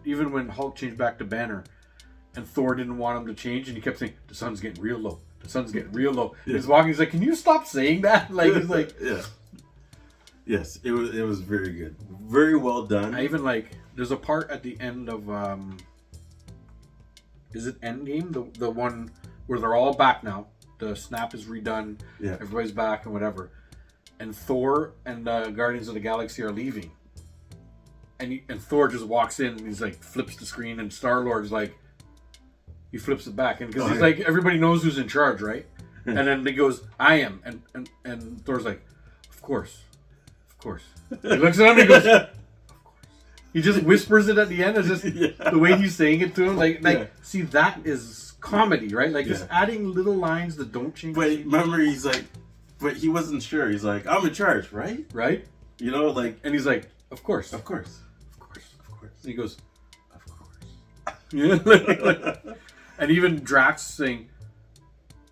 even when Hulk changed back to Banner, and Thor didn't want him to change, and he kept saying, "The sun's getting real low. The sun's getting real low." Yeah. He's walking. He's like, "Can you stop saying that?" Like he's like, yeah. Yes, it was very good, very well done. I even like. There's a part at the end of is it Endgame? The one where they're all back now. The snap is redone. Yeah. Everybody's back and whatever. And Thor and Guardians of the Galaxy are leaving. And Thor just walks in and he's like, flips the screen, and Star-Lord's like, he flips it back. And because he's like, everybody knows who's in charge, right? And then he goes, "I am." And Thor's like, Of course. He looks at him and he goes, "Of course." He just whispers it at the end. It's just the way he's saying it to him. Like see, that is comedy, right? Like just adding little lines that don't change. But remember, he's like, but he wasn't sure. He's like, "I'm in charge, right?" Right? You know, like, and he's like, "Of course." Of course. And he goes, "Of course." Yeah. And even Drax saying,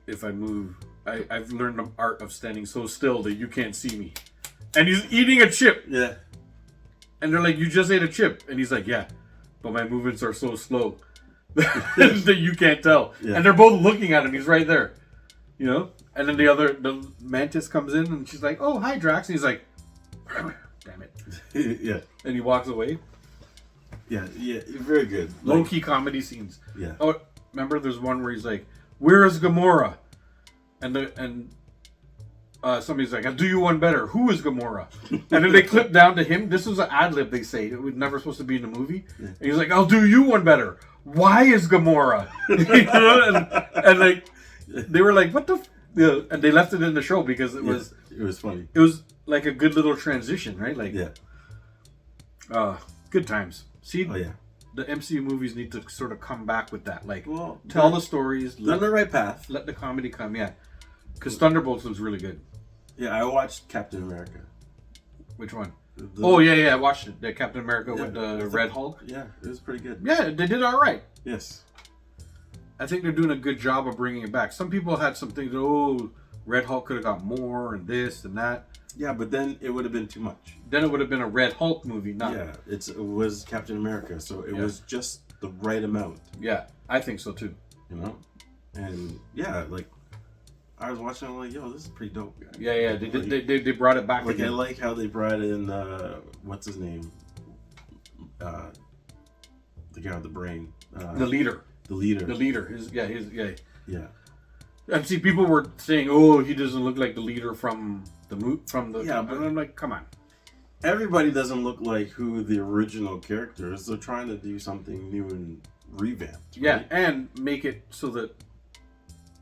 "If I move, I've learned the art of standing so still that you can't see me." And he's eating a chip. Yeah. And they're like, "You just ate a chip." And he's like, "Yeah, but my movements are so slow that you can't tell." Yeah. And they're both looking at him. He's right there. You know? And then the Mantis comes in and she's like, "Oh, hi, Drax." And he's like, "Damn it." Yeah. And he walks away. Yeah, very good. Low-key comedy scenes. Yeah. Oh, remember there's one where he's like, "Where is Gamora?" And somebody's like, "I'll do you one better. Who is Gamora?" And then they clip down to him. This was an ad-lib, they say. It was never supposed to be in the movie. Yeah. And he's like, "I'll do you one better. Why is Gamora?" You know? and like, they were like, "What the?" And they left it in the show because it was funny. It was like a good little transition, right? Like, good times. See, the MCU movies need to sort of come back with that. Like, tell the stories. They're on the right path. Let the comedy come, because Thunderbolts was really good. Yeah, I watched Captain America. Which one? I watched it. The Captain America with the Red Hulk. Yeah, it was pretty good. Yeah, they did all right. Yes. I think they're doing a good job of bringing it back. Some people had some things, Red Hulk could have got more and this and that. Yeah, but then it would have been too much. Then it would have been a Red Hulk movie, not... Yeah, it was Captain America, so it was just the right amount. Yeah, I think so too. You know? And, like, I was watching, I'm like, yo, this is pretty dope. Yeah, they brought it back again. I like how they brought in, what's his name? The guy with the brain. The leader. The leader. Yeah. And see, people were saying, he doesn't look like the leader from the Yeah, but I'm like, come on. Everybody doesn't look like who the original character is. They're trying to do something new and revamped. Right? Yeah, and make it so that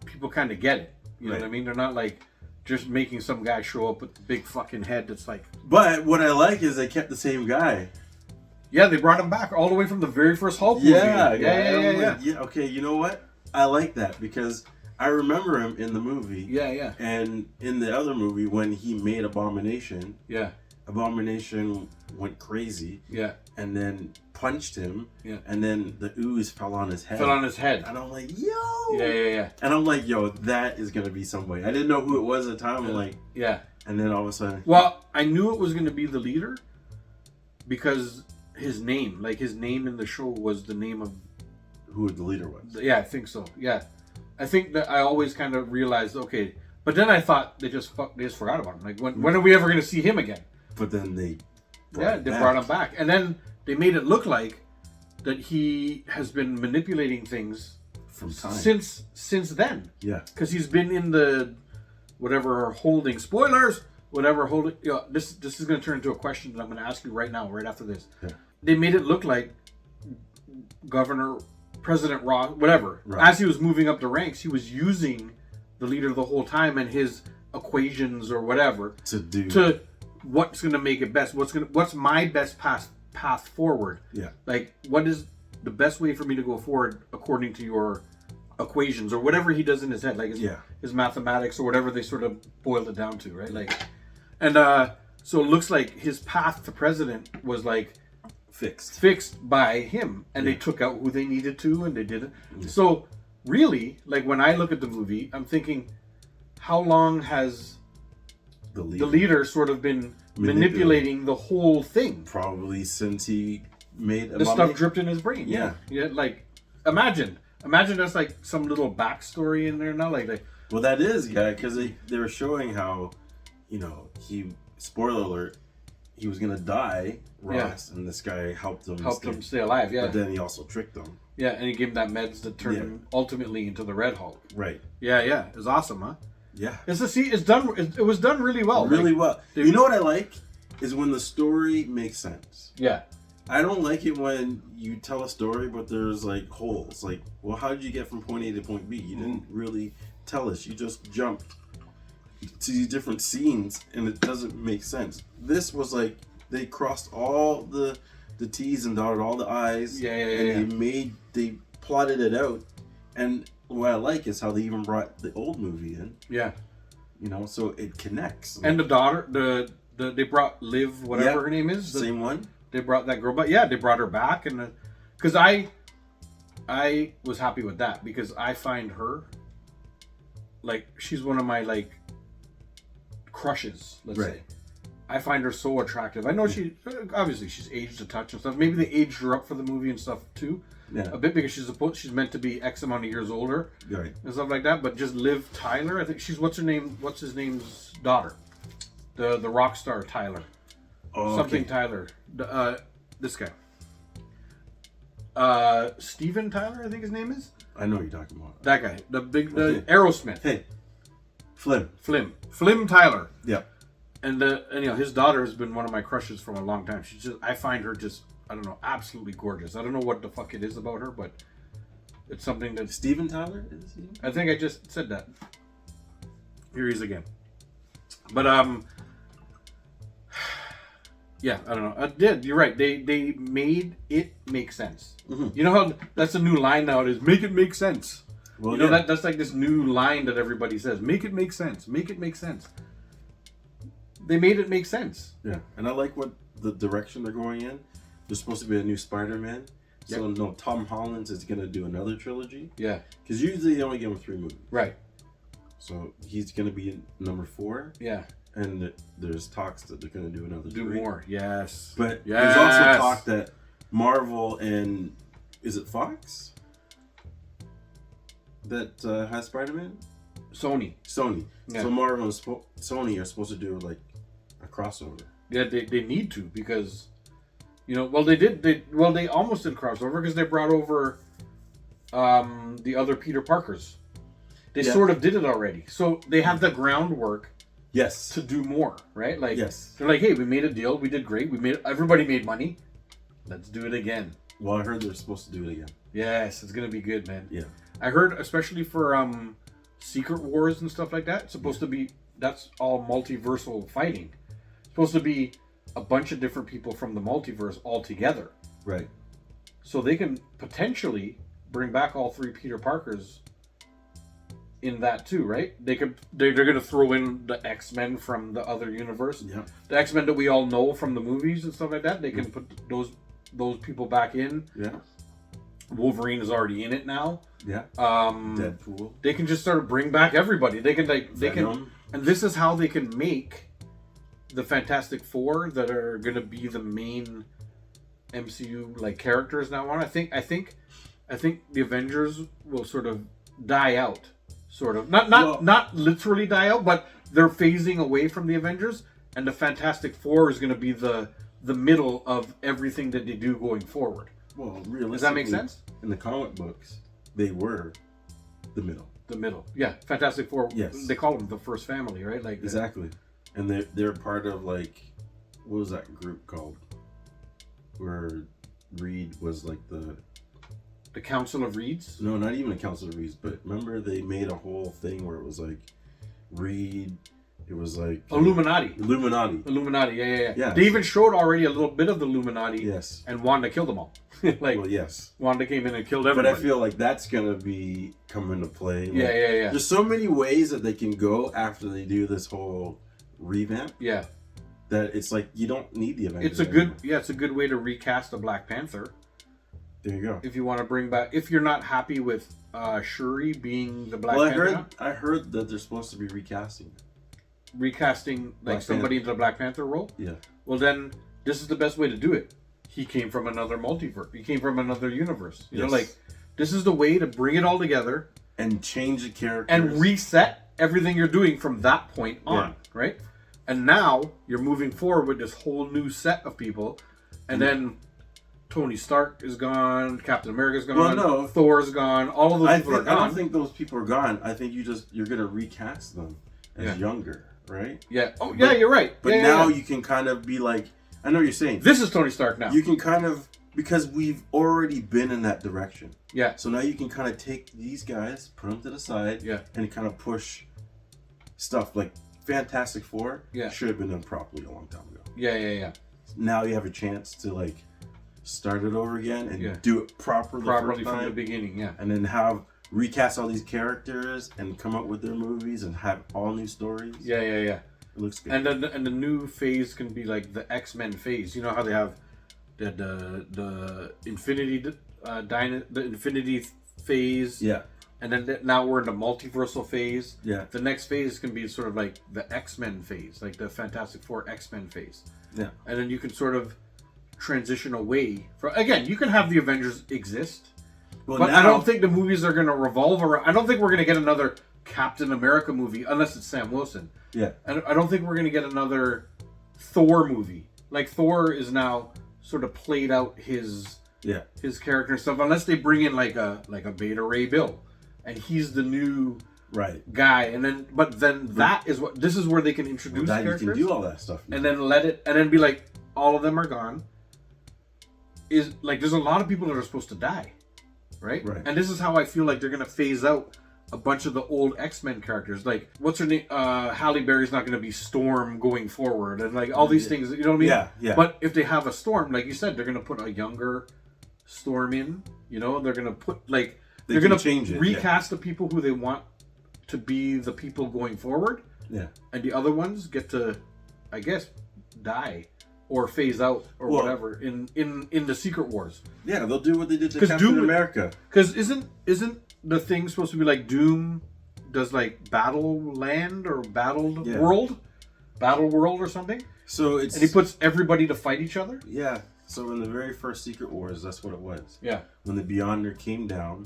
people kind of get it. You know what I mean? They're not like just making some guy show up with the big fucking head that's like... But what I like is they kept the same guy. Yeah, they brought him back all the way from the very first Hulk movie. Yeah. Okay, you know what? I like that because I remember him in the movie. Yeah. And in the other movie, when he made Abomination. Yeah. Abomination went crazy. Yeah. And then punched him. Yeah. And then the ooze fell on his head. And I'm like, yo. Yeah. And I'm like, yo, that is going to be somebody. I didn't know who it was at the time. I'm like, yeah. And then all of a sudden. Well, I knew it was going to be the leader because his name in the show was the name of who the leader was. Yeah, I think so. Yeah. I think that I always kind of realized, okay. But then I thought they just forgot about him. Like, when are we ever going to see him again? But then they brought him back. And then they made it look like that he has been manipulating things from time. Since then. Yeah. Because he's been in the holding. Spoilers! Holding. This is going to turn into a question that I'm going to ask you right now, right after this. Yeah. They made it look like President Ross, right. As he was moving up the ranks, he was using the leader the whole time and his equations or whatever to what's going to make it best. What's my best path forward? Yeah. Like, what is the best way for me to go forward according to your equations or whatever he does in his head, like his mathematics or whatever they sort of boiled it down to, right? Like, and so it looks like his path to president was like fixed by him, and they took out who they needed to, and they did it. Yeah. So really, like when I look at the movie, I'm thinking, how long has the leader sort of been manipulating the whole thing? Probably since he made a the mummy. stuff dripped in his brain. Yeah. Yeah. Like, imagine there's like some little backstory in there now. Like Well, that is, yeah, because they were showing how, spoiler alert, he was gonna die, Ross, and this guy helped him stay alive. Yeah. But then he also tricked him. Yeah, and he gave him that meds that turned him ultimately into the Red Hulk. Right. Yeah. It was awesome, huh? Yeah. It's done. It was done really well. Really well. You know what I like is when the story makes sense. Yeah. I don't like it when you tell a story, but there's like holes. Like, well, how did you get from point A to point B? You didn't really tell us. You just jumped to these different scenes, and it doesn't make sense. This was like they crossed all the T's and dotted all the I's. And they plotted it out. And what I like is how they even brought the old movie in. Yeah. So it connects. And the daughter, they brought Liv, whatever her name is. Same one. They brought that girl back. Yeah, they brought her back, and because I was happy with that because I find her like she's one of my like crushes. Let's say I find her so attractive. I know she obviously she's aged a touch and stuff. Maybe they aged her up for the movie and stuff too. Yeah, a bit because she's meant to be X amount of years older, right, and stuff like that. But just Liv Tyler, I think she's what's his name's daughter, the rock star Tyler. Oh, something Tyler. This guy. Steven Tyler, I think his name is. I know what you're talking about. That guy. The Aerosmith. Hey. Flim Tyler. Yeah. And his daughter has been one of my crushes for a long time. I find her just, I don't know, absolutely gorgeous. I don't know what the fuck it is about her, but it's something that... Steven Tyler? Is he? I think I just said that. Here he is again. But, yeah, I don't know. You're right. They made it make sense. Mm-hmm. You know how that's a new line nowadays. Make it make sense. Well, that's like this new line that everybody says. Make it make sense. Make it make sense. They made it make sense. Yeah, and I like what the direction they're going in. There's supposed to be a new Spider-Man. So no, Tom Holland is going to do another trilogy. Yeah, because usually they only give him 3 movies. Right. So he's going to be in number 4. Yeah. And there's talks that they're going to do another 3. More, yes. But there's also talk that Marvel and... Is it Fox? That has Spider-Man? Sony. Yeah. So Marvel and Sony are supposed to do like a crossover. Yeah, they need to because... they almost did a crossover because they brought over the other Peter Parkers. They sort of did it already. So they have the groundwork... Yes. To do more, right? Like, yes. They're like, hey, we made a deal. We did great. Everybody made money. Let's do it again. Well, I heard they're supposed to do it again. Yes, it's going to be good, man. Yeah. I heard, especially for Secret Wars and stuff like that, it's supposed to be, that's all multiversal fighting. It's supposed to be a bunch of different people from the multiverse all together. Right. So they can potentially bring back all 3 Peter Parkers in that too, right? They're going to throw in the X-Men from the other universe. Yeah. The X-Men that we all know from the movies and stuff like that. They can put those people back in. Yeah. Wolverine is already in it now. Yeah. Deadpool. They can just start bring back everybody. They can and this is how they can make the Fantastic Four that are going to be the main MCU like characters now on. I think the Avengers will sort of die out. Sort of. Not literally die out, but they're phasing away from the Avengers, and the Fantastic Four is going to be the middle of everything that they do going forward. Well, realistically, does that make sense? In the comic books, they were the middle. The middle, yeah. Fantastic Four. Yes. They call them the first family, right? Like exactly, and they're part of like what was that group called? Where Reed was like the Council of Reeds? No, not even a Council of Reeds, but remember they made a whole thing where it was like Reed, it was like... Illuminati. Yeah. They even showed already a little bit of the Illuminati. Yes. And Wanda killed them all. Well, yes. Wanda came in and killed everybody. But I feel like that's going to be come into play. Like, yeah. There's so many ways that they can go after they do this whole revamp. Yeah. That it's like you don't need the Avengers. It's a good way to recast a Black Panther. There you go. If you want to bring back, if you're not happy with Shuri being the Black Panther, I heard that they're supposed to be recasting like somebody into the Black Panther role. Yeah. Well, then this is the best way to do it. he came from another multiverse. He came from another universe. You know, Yes. like, this is the way to bring it all together And change the characters. and reset everything you're doing from that point on, Yeah. right? And now you're moving forward with this whole new set of people, and then Tony Stark is gone, Captain America's gone, Well, no. Thor's gone, all of those people are I gone. don't think those people are gone. I think you're gonna recast them as younger, right? Yeah. Oh, yeah, you're right. But Yeah, now yeah. you can kind of be like, I know what you're saying. This is Tony Stark now. You can kind of, because we've already been in that direction. Yeah. So now you can kind of take these guys, put them to the side, Yeah. and kind of push stuff like Fantastic Four. Yeah. Should have been done properly a long time ago. Yeah. Now you have a chance to like start it over again and Yeah. do it properly Properly first from the time, beginning, yeah. and then have recast all these characters and come up with their movies and have all new stories. Yeah. It looks good. And then the new phase can be like the X-Men phase. You know how they have the Infinity the Infinity phase. Yeah. And then now we're in the multiversal phase. Yeah. The next phase can be sort of like the X-Men phase, like the Fantastic Four X-Men phase. Yeah. And then you can sort of transition away from. Again, you can have the Avengers exist, Well, but now, I don't think the movies are going to revolve around. I don't think we're going to get another Captain America movie unless it's Sam Wilson. Yeah. And I don't think we're going to get another Thor movie. Like Thor is now sort of played out his character and stuff, unless they bring in like a Beta Ray Bill, and he's the new guy. And then, but then this is where they can introduce now characters. you can do all that stuff. And then be like, all of them are gone. Is like, there's a lot of people that are supposed to die, right? And this is how I feel like they're gonna phase out a bunch of the old X-Men characters. Like, what's her name? Halle Berry's not gonna be Storm going forward, and like all these things. You know what I mean? Yeah. But if they have a Storm, like you said, they're gonna put a younger Storm in. You know, they're gonna put like they're gonna change it, recast the people who they want to be the people going forward. Yeah. And the other ones get to, I guess, die or phase out or whatever in the Secret Wars. Yeah, they'll do what they did to Captain America. Because isn't the thing supposed to be like Doom does like Battle Land or Battle World or something? So it's and he puts everybody to fight each other. Yeah. So in the very first Secret Wars, that's what it was. Yeah. When the Beyonder came down,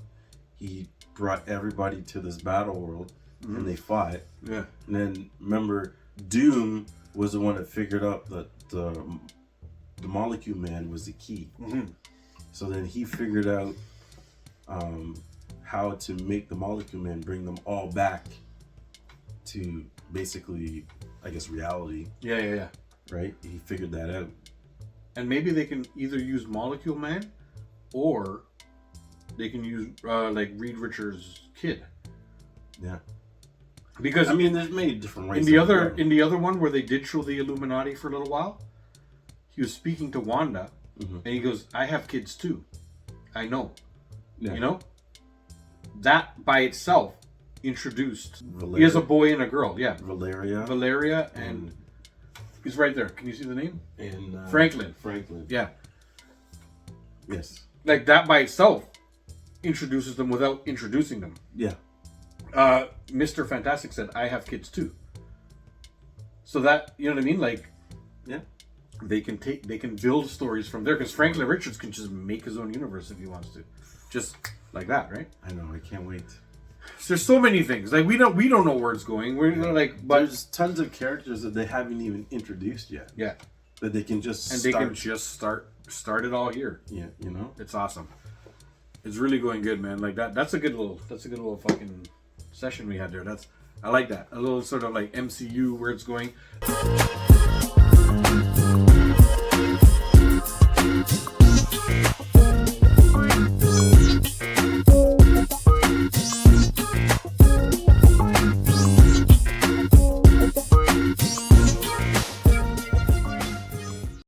he brought everybody to this battle world, and they fought. Yeah. And then remember, Doom was the one that figured out that the Molecule Man was the key. So then he figured out how to make the Molecule Man bring them all back to basically, I guess, reality. Yeah. Right? He figured that out. And maybe they can either use Molecule Man, or they can use like Reed Richards' kid. Yeah. Because I mean, there's many different ways. In the other one where they did show the Illuminati for a little while, he was speaking to Wanda, and he goes, "I have kids too. I know." Yeah. You know, that by itself introduced. Valeria. He has a boy and a girl. Yeah, Valeria, and he's right there. Can you see the name? And Franklin. Yeah. Yes. Like that by itself introduces them without introducing them. Yeah. Mr. Fantastic said, "I have kids too." So that, you know what I mean? Like, yeah, they can build stories from there, because Franklin Richards can just make his own universe if he wants to, just like that, right? I know. I can't wait. So there's so many things. Like we don't know where it's going. We're like, but there's tons of characters that they haven't even introduced yet. Yeah. That they can just they can just start it all here. Yeah, you know, it's awesome. It's really going good, man. Like that's a good little fucking session we had there. I like that. A little sort of like MCU where it's going.